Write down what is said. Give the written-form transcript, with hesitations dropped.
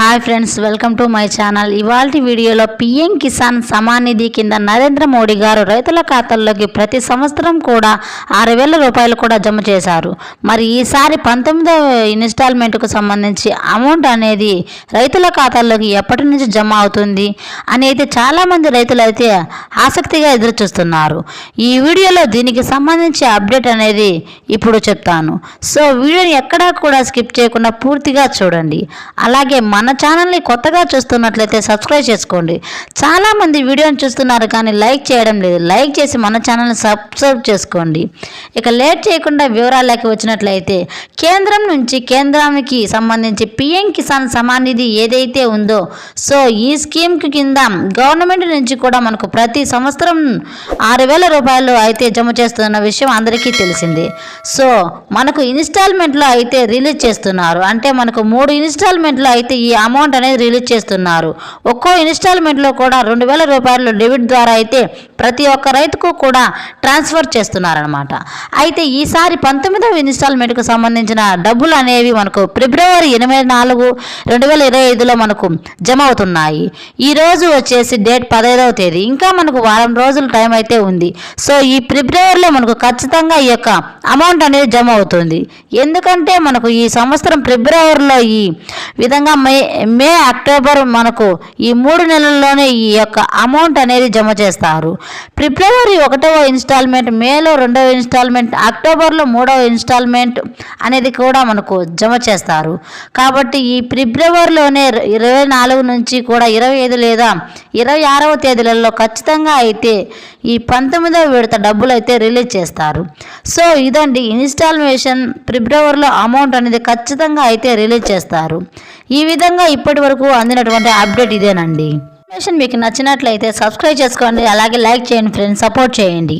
Hi friends, welcome to my channel. ఇవాల్టి వీడియోలో PM Kisan Samman నిధి కింద నరేంద్ర మోడీ గారు రైతుల ఖాతాల్లోకి ప్రతి సంవత్సరం కూడా 6,000 రూపాయలు కూడా జమ చేశారు. మరి ఈసారి 19వ ఇన్స్టాల్మెంట్కు సంబంధించి అమౌంట్ అనేది రైతుల ఖాతాల్లోకి ఎప్పటి నుంచి జమ అవుతుంది అని అయితే చాలామంది రైతులు అయితే ఆసక్తిగా ఎదురు చూస్తున్నారు. ఈ వీడియోలో దీనికి సంబంధించి అప్డేట్ అనేది ఇప్పుడు చెప్తాను. సో వీడియోని ఎక్కడా కూడా స్కిప్ చేయకుండా పూర్తిగా చూడండి. అలాగే మన ఛానల్ని కొత్తగా చూస్తున్నట్లయితే సబ్స్క్రైబ్ చేసుకోండి. చాలామంది వీడియోని చూస్తున్నారు కానీ లైక్ చేయడం లేదు. లైక్ చేసి మన ఛానల్ని సబ్స్క్రైబ్ చేసుకోండి. ఇక లేట్ చేయకుండా వివరాలకి వచ్చినట్లయితే కేంద్రం నుంచి కేంద్రానికి సంబంధించి పీఎం కిసాన్ సమాన్ నిధి ఏదైతే ఉందో సో ఈ స్కీమ్ కింద గవర్నమెంట్ నుంచి కూడా మనకు ప్రతి సంవత్సరం 6,000 రూపాయలు అయితే జమ చేస్తున్న విషయం అందరికీ తెలిసిందే. సో మనకు ఇన్స్టాల్మెంట్లో అయితే రిలీజ్ చేస్తున్నారు. అంటే మనకు 3 ఇన్స్టాల్మెంట్లో అయితే ఈ అమౌంట్ అనేది రిలీజ్ చేస్తున్నారు. ఒక్కో ఇన్స్టాల్మెంట్లో కూడా 2,000 రూపాయలు డెబిట్ ద్వారా అయితే ప్రతి ఒక్క రైతుకు కూడా ట్రాన్స్ఫర్ చేస్తున్నారనమాట. అయితే ఈసారి 19వ ఇన్స్టాల్మెంట్కు సంబంధించిన డబ్బులు అనేవి మనకు ఫిబ్రవరి 24, 2025లో మనకు జమ అవుతున్నాయి. ఈ రోజు వచ్చేసి డేట్ 15వ తేదీ. ఇంకా మనకు వారం రోజుల టైం అయితే ఉంది. సో ఈ ఫిబ్రవరిలో మనకు ఖచ్చితంగా ఈ యొక్క అమౌంట్ అనేది జమ అవుతుంది. ఎందుకంటే మనకు ఈ సంవత్సరం ఫిబ్రవరిలో ఈ విధంగా మే అక్టోబర్ మనకు ఈ 3 నెలల్లోనే ఈ యొక్క అమౌంట్ అనేది జమ చేస్తారు. ఫిబ్రవరి 1వ ఇన్స్టాల్మెంట్, మేలో 2వ ఇన్స్టాల్మెంట్, అక్టోబర్లో 3వ ఇన్స్టాల్మెంట్ అనేది కూడా మనకు జమ చేస్తారు. కాబట్టి ఈ ఫిబ్రవరిలోనే 24 నుంచి కూడా 25 లేదా 26వ తేదీలలో ఖచ్చితంగా అయితే ఈ 19వ విడత డబ్బులు అయితే రిలీజ్ చేస్తారు. సో ఇదండి ఇన్స్టాల్మేషన్. ఫిబ్రవరిలో అమౌంట్ అనేది ఖచ్చితంగా అయితే రిలీజ్ చేస్తారు. ఈ విధంగా ఇప్పటి వరకు అందినటువంటి అప్డేట్ ఇదేనండి. ఇన్ఫర్మేషన్ మీకు నచ్చినట్లయితే సబ్స్క్రైబ్ చేసుకోండి. అలాగే లైక్ చేయండి ఫ్రెండ్స్, సపోర్ట్ చేయండి.